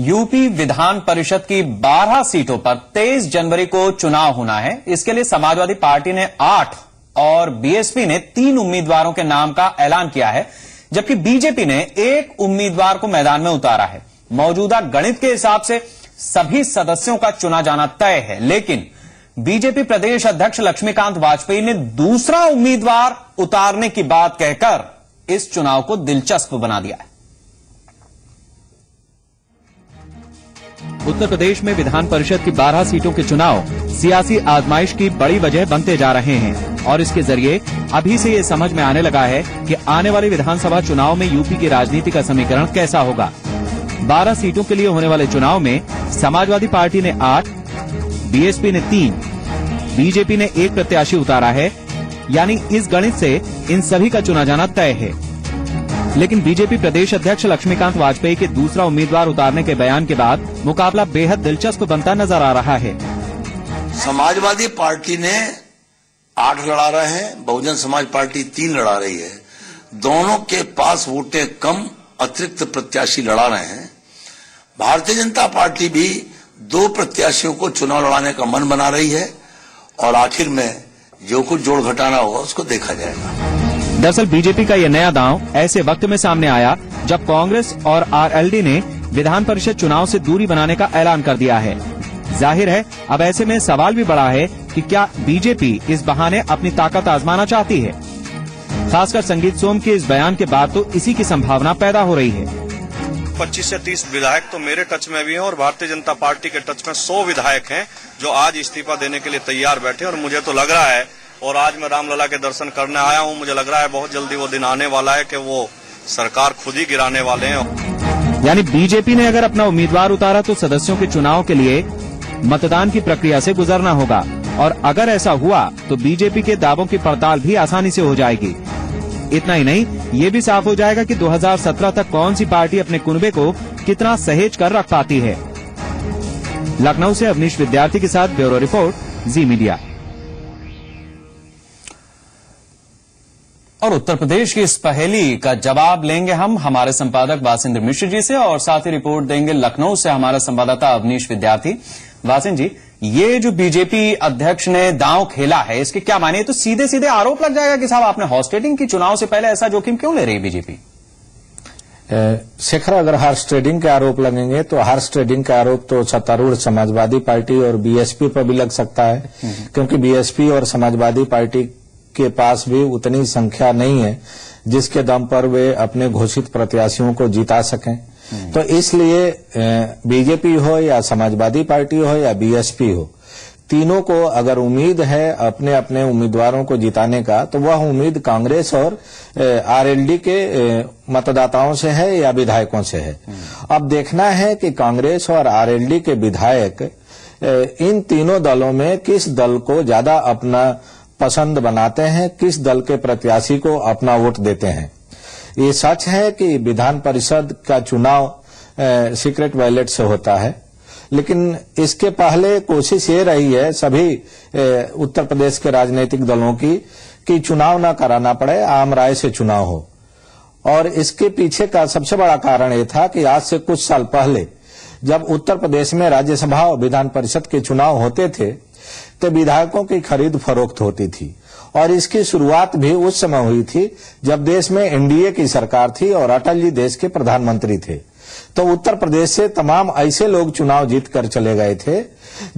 UP Vidhan Parishad की 12 सीटों पर 23 जनवरी को चुनाव होना है। इसके लिए समाजवादी पार्टी ने 8 और बीएसपी ने 3 उम्मीदवारों के नाम का ऐलान किया है, जबकि बीजेपी ने 1 उम्मीदवार को मैदान में उतारा है। मौजूदा गणित के हिसाब से सभी सदस्यों का चुना जाना तय है, लेकिन बीजेपी प्रदेश अध्यक्ष लक्ष्मीकांत वाजपेयी ने दूसरा उम्मीदवार उतारने की बात कहकर इस चुनाव को दिलचस्प बना दिया है। उत्तर प्रदेश में विधान परिषद की 12 सीटों के चुनाव सियासी आजमाइश की बड़ी वजह बनते जा रहे हैं और इसके जरिए अभी से ये समझ में आने लगा है कि आने वाले विधानसभा चुनाव में यूपी की राजनीति का समीकरण कैसा होगा। 12 सीटों के लिए होने वाले चुनाव में समाजवादी पार्टी ने 8, बीएसपी ने 3, बीजेपी ने 1 प्रत्याशी उतारा है, यानी इस गणित से इन सभी का चुना जाना तय है। लेकिन बीजेपी प्रदेश अध्यक्ष लक्ष्मीकांत वाजपेयी के दूसरा उम्मीदवार उतारने के बयान के बाद मुकाबला बेहद दिलचस्प बनता नजर आ रहा है। समाजवादी पार्टी ने 8 लड़ा रहे हैं, बहुजन समाज पार्टी 3 लड़ा रही है। दोनों के पास वोटें कम, अतिरिक्त प्रत्याशी लड़ा रहे हैं। भारतीय जनता पार्टी भी 2 प्रत्याशियों को चुनाव लड़ाने का मन बना रही है और आखिर में जो कुछ जोड़ घटाना होगा उसको देखा जाएगा। दरअसल बीजेपी का यह नया दांव ऐसे वक्त में सामने आया जब कांग्रेस और आरएलडी ने विधान परिषद चुनाव से दूरी बनाने का ऐलान कर दिया है। जाहिर है अब ऐसे में सवाल भी बड़ा है कि क्या बीजेपी इस बहाने अपनी ताकत आजमाना चाहती है। खासकर संगीत सोम के इस बयान के बाद तो इसी की संभावना पैदा हो रही है। 25 से 30 विधायक तो मेरे टच में भी हैं और भारतीय जनता पार्टी के टच में 100 विधायक हैं जो आज इस्तीफा देने के लिए तैयार बैठे। और मुझे तो लग रहा है, और आज मैं रामलला के दर्शन करने आया हूं, मुझे लग रहा है बहुत जल्दी वो दिन आने वाला है कि वो सरकार खुद ही गिराने वाले हैं। यानी बीजेपी ने अगर अपना उम्मीदवार उतारा तो सदस्यों के चुनाव के लिए मतदान की प्रक्रिया से गुजरना होगा, और अगर ऐसा हुआ तो बीजेपी के दावों की पड़ताल भी आसानी से हो जाएगी। इतना ही नहीं, ये भी साफ हो जाएगा कि 2017 तक कौन सी पार्टी अपने कुनबे को कितना सहेज कर रख पाती है। लखनऊ से अवनीश विद्यार्थी के साथ ब्यूरो रिपोर्ट, जी मीडिया। और उत्तर प्रदेश की इस पहेली का जवाब लेंगे हम हमारे संपादक वासिंद्र मिश्र जी से, और साथ ही रिपोर्ट देंगे लखनऊ से हमारा संवाददाता अवनीश विद्यार्थी। वासिंद्र जी, ये जो बीजेपी अध्यक्ष ने दांव खेला है, इसके क्या माने? तो सीधे सीधे आरोप लग जाएगा कि साहब आपने हॉर्स ट्रेडिंग की, चुनाव से पहले ऐसा जोखिम क्यों ले रही है बीजेपी? शेखर, अगर हॉर्स ट्रेडिंग के आरोप लगेंगे तो हॉर्स ट्रेडिंग का आरोप तो सत्तारूढ़ समाजवादी पार्टी और बीएसपी पर भी लग सकता है, क्योंकि बीएसपी और समाजवादी पार्टी के पास भी उतनी संख्या नहीं है जिसके दम पर वे अपने घोषित प्रत्याशियों को जिता सकें। तो इसलिए बीजेपी हो या समाजवादी पार्टी हो या बीएसपी हो, तीनों को अगर उम्मीद है अपने अपने उम्मीदवारों को जिताने का, तो वह उम्मीद कांग्रेस और आरएलडी के मतदाताओं से है या विधायकों से है। अब देखना है कि कांग्रेस और आरएलडी के विधायक इन तीनों दलों में किस दल को ज्यादा अपना पसंद बनाते हैं, किस दल के प्रत्याशी को अपना वोट देते हैं। ये सच है कि विधान परिषद का चुनाव सीक्रेट बैलेट से होता है, लेकिन इसके पहले कोशिश ये रही है सभी उत्तर प्रदेश के राजनीतिक दलों की कि चुनाव न कराना पड़े, आम राय से चुनाव हो। और इसके पीछे का सबसे बड़ा कारण ये था कि आज से कुछ साल पहले जब उत्तर प्रदेश में राज्यसभा और विधान परिषद के चुनाव होते थे तो विधायकों की खरीद फरोख्त होती थी, और इसकी शुरुआत भी उस समय हुई थी जब देश में एनडीए की सरकार थी और अटल जी देश के प्रधानमंत्री थे। तो उत्तर प्रदेश से तमाम ऐसे लोग चुनाव जीत कर चले गए थे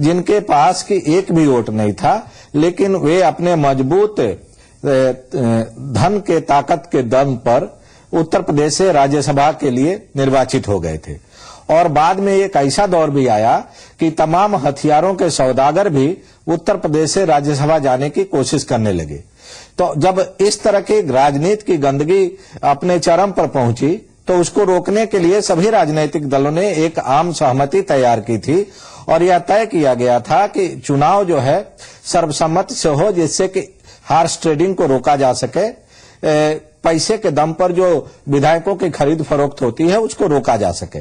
जिनके पास की एक भी वोट नहीं था, लेकिन वे अपने मजबूत धन के ताकत के दम पर उत्तर प्रदेश से राज्यसभा के लिए निर्वाचित हो गए थे। और बाद में एक ऐसा दौर भी आया कि तमाम हथियारों के सौदागर भी उत्तर प्रदेश से राज्यसभा जाने की कोशिश करने लगे। तो जब इस तरह की राजनीति की गंदगी अपने चरम पर पहुंची तो उसको रोकने के लिए सभी राजनीतिक दलों ने एक आम सहमति तैयार की थी, और यह तय किया गया था कि चुनाव जो है सर्वसम्मति से हो, जिससे कि हॉर्स ट्रेडिंग को रोका जा सके, पैसे के दम पर जो विधायकों की खरीद फरोख्त होती है उसको रोका जा सके।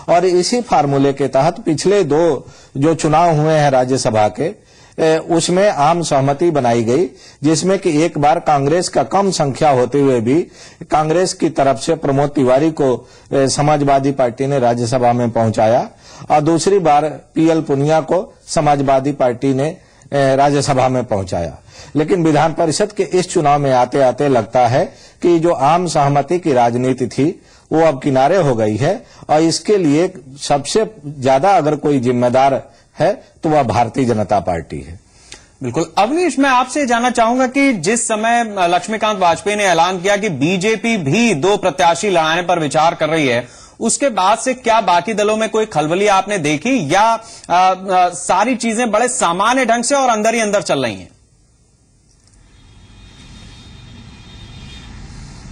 और इसी फार्मूले के तहत पिछले 2 जो चुनाव हुए हैं राज्यसभा के, उसमें आम सहमति बनाई गई, जिसमें कि एक बार कांग्रेस का कम संख्या होते हुए भी कांग्रेस की तरफ से प्रमोद तिवारी को समाजवादी पार्टी ने राज्यसभा में पहुंचाया और दूसरी बार पीएल पुनिया को समाजवादी पार्टी ने राज्यसभा में पहुंचाया। लेकिन विधान परिषद के इस चुनाव में आते आते लगता है कि जो आम सहमति की राजनीति थी वो अब किनारे हो गई है और इसके लिए सबसे ज्यादा अगर कोई जिम्मेदार है तो वह भारतीय जनता पार्टी है। बिल्कुल। अवनीश, मैं आपसे जानना चाहूंगा कि जिस समय लक्ष्मीकांत वाजपेयी ने ऐलान किया कि बीजेपी भी 2 प्रत्याशी लड़ाने पर विचार कर रही है, उसके बाद से क्या बाकी दलों में कोई खलबली आपने देखी या सारी चीजें बड़े सामान्य ढंग से और अंदर ही अंदर चल रही हैं?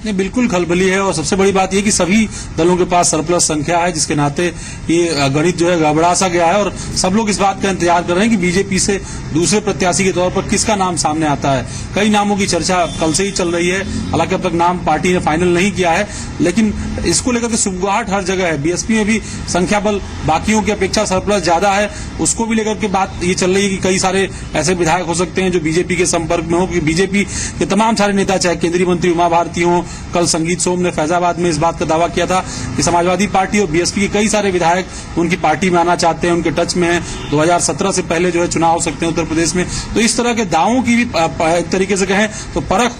नहीं, बिल्कुल खलबली है और सबसे बड़ी बात यह कि सभी दलों के पास सरप्लस संख्या है, जिसके नाते ये गणित जो है गड़बड़ा सा गया है और सब लोग इस बात का इंतजार कर रहे हैं कि बीजेपी से दूसरे प्रत्याशी के तौर पर किसका नाम सामने आता है। कई नामों की चर्चा कल से ही चल रही है, हालांकि अब तक नाम पार्टी ने फाइनल नहीं किया है, लेकिन इसको लेकर के सुगबुगाहट हर जगह है। बीएसपी में भी संख्या बल बाकियों की अपेक्षा सरप्लस ज्यादा है, उसको भी लेकर के बात ये चल रही है कि कई सारे ऐसे विधायक हो सकते हैं जो बीजेपी के संपर्क में हो, क्योंकि बीजेपी के तमाम सारे नेता, चाहे केंद्रीय मंत्री उमा भारती हो, कल संगीत सोम ने फैजाबाद में इस बात का दावा किया था कि समाजवादी पार्टी और बीएसपी के कई सारे विधायक उनकी पार्टी में आना चाहते हैं, उनके टच में हैं। 2017 से पहले जो है चुनाव हो सकते हैं उत्तर प्रदेश में। तो इस तरह के दावों की भी एक तरीके से कहें तो परख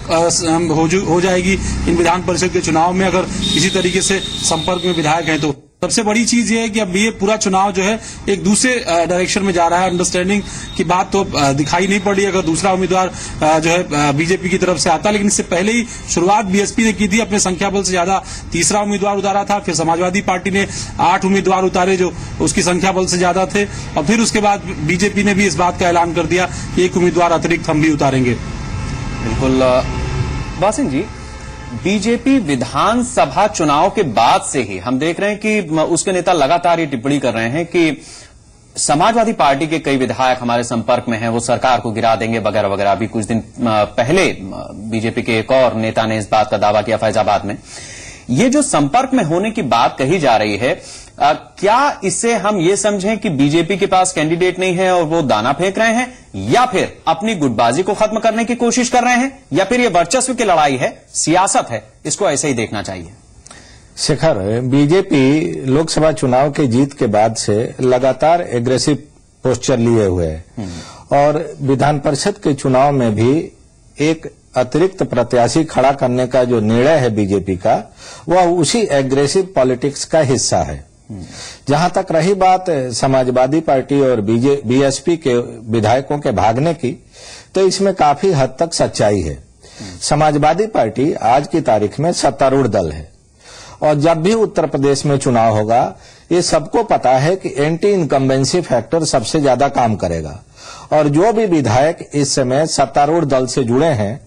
हो जाएगी इन विधान परिषद के चुनाव में, अगर किसी तरीके से संपर्क में विधायक हैं तो। सबसे बड़ी चीज ये है कि अब ये पूरा चुनाव जो है एक दूसरे डायरेक्शन में जा रहा है। अंडरस्टैंडिंग की बात तो दिखाई नहीं पड़ रही अगर दूसरा उम्मीदवार जो है बीजेपी की तरफ से आता, लेकिन इससे पहले ही शुरुआत बीएसपी ने की थी, अपने संख्या बल से ज्यादा तीसरा उम्मीदवार उतारा था। फिर समाजवादी पार्टी ने 8 उम्मीदवार उतारे जो उसकी संख्या बल से ज्यादा थे, और फिर उसके बाद बीजेपी ने भी इस बात का ऐलान कर दिया कि 1 उम्मीदवार अतिरिक्त हम भी उतारेंगे। बिल्कुल। वासिन जी, बीजेपी विधानसभा चुनाव के बाद से ही हम देख रहे हैं कि उसके नेता लगातार ये टिप्पणी कर रहे हैं कि समाजवादी पार्टी के कई विधायक हमारे संपर्क में हैं, वो सरकार को गिरा देंगे वगैरह वगैरह। अभी कुछ दिन पहले बीजेपी के एक और नेता ने इस बात का दावा किया फैजाबाद में। ये जो संपर्क में होने की बात कही जा रही है, क्या इससे हम ये समझें कि बीजेपी के पास कैंडिडेट नहीं है और वो दाना फेंक रहे हैं, या फिर अपनी गुटबाजी को खत्म करने की कोशिश कर रहे हैं, या फिर ये वर्चस्व की लड़ाई है, सियासत है? इसको ऐसे ही देखना चाहिए। शेखर, बीजेपी लोकसभा चुनाव की जीत के बाद से लगातार एग्रेसिव पोस्चर लिए हुए है और विधान परिषद के चुनाव में भी एक अतिरिक्त प्रत्याशी खड़ा करने का जो निर्णय है बीजेपी का, वह उसी एग्रेसिव पॉलिटिक्स का हिस्सा है। जहां तक रही बात समाजवादी पार्टी और बीएसपी के विधायकों के भागने की, तो इसमें काफी हद तक सच्चाई है। समाजवादी पार्टी आज की तारीख में सत्तारूढ़ दल है और जब भी उत्तर प्रदेश में चुनाव होगा, ये सबको पता है कि एंटी इनकम्बेंसी फैक्टर सबसे ज्यादा काम करेगा और जो भी विधायक इस समय सत्तारूढ़ दल से जुड़े हैं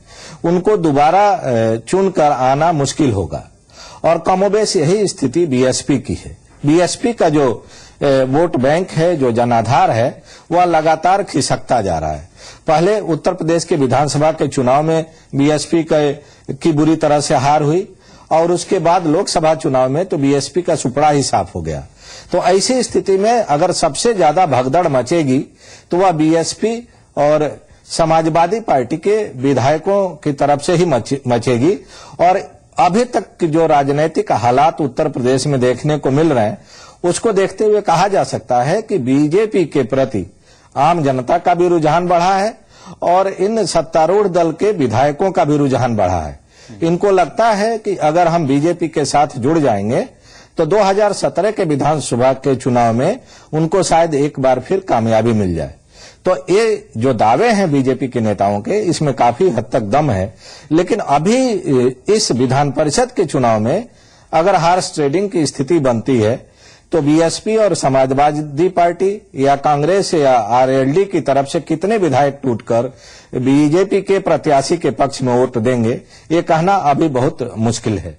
उनको दोबारा चुनकर आना मुश्किल होगा। और कमोबेश यही स्थिति बीएसपी की है। बीएसपी का जो वोट बैंक है, जो जनाधार है, वह लगातार खिसकता जा रहा है। पहले उत्तर प्रदेश के विधानसभा के चुनाव में बीएसपी की बुरी तरह से हार हुई और उसके बाद लोकसभा चुनाव में तो बीएसपी का सुपड़ा ही साफ हो गया। तो ऐसी स्थिति में अगर सबसे ज्यादा भगदड़ मचेगी तो वह बीएसपी और समाजवादी पार्टी के विधायकों की तरफ से ही मचेगी। और अभी तक जो राजनीतिक हालात उत्तर प्रदेश में देखने को मिल रहे हैं, उसको देखते हुए कहा जा सकता है कि बीजेपी के प्रति आम जनता का भी रुझान बढ़ा है और इन सत्तारूढ़ दल के विधायकों का भी रुझान बढ़ा है। इनको लगता है कि अगर हम बीजेपी के साथ जुड़ जाएंगे तो 2017 के विधानसभा के चुनाव में उनको शायद एक बार फिर कामयाबी मिल जाए। तो ये जो दावे हैं बीजेपी के नेताओं के, इसमें काफी हद तक दम है। लेकिन अभी इस विधान परिषद के चुनाव में अगर हार्स ट्रेडिंग की स्थिति बनती है तो बीएसपी और समाजवादी पार्टी या कांग्रेस या आरएलडी की तरफ से कितने विधायक टूटकर बीजेपी के प्रत्याशी के पक्ष में वोट देंगे, ये कहना अभी बहुत मुश्किल है।